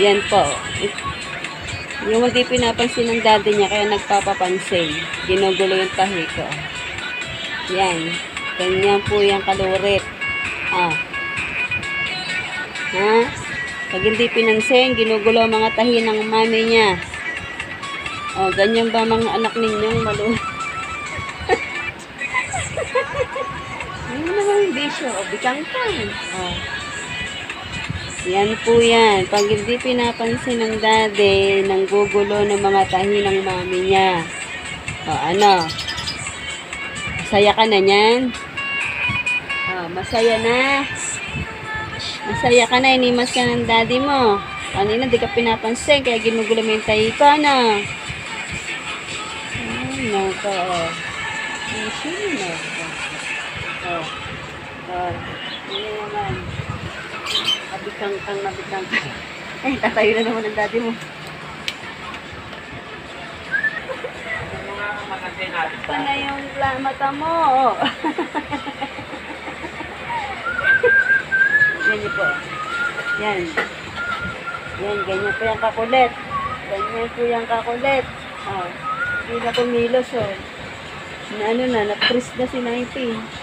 Yan po. Yung hindi pinapansin ng daddy niya, kaya nagpapapansin. Ginugulo yung tahi ko. Yan. Ganyan po yung kalurit. Ah. Ha? Pag hindi pinansin, ginugulo ang mga tahi ng mami niya. Oh, ganyan ba mga anak ninyong malulit? Ano naman yung bisyo? O, bikangkang. Oh. Yan po yan. Pag hindi pinapansin ng daddy, nanggugulo ng mga tahi ng mami niya. O, ano? Masaya ka na yan? O, masaya na? Masaya ka na, inimas ka ng daddy mo. Kanina, di ka pinapansin, kaya ginugulo mo yung tahi ka na. Ay, nako. Sino na? Oh. Oh. Ano naman? Nabikangkang. Eh, tatayo na naman ang daddy mo. Ito na yung mata mo. Yan po. Yan. Yan, ganyan po yung kakulit. Ganyan po yung kakulit. Oh. Hindi na kumilos, oh. Na ano na, na-freeze na si 19.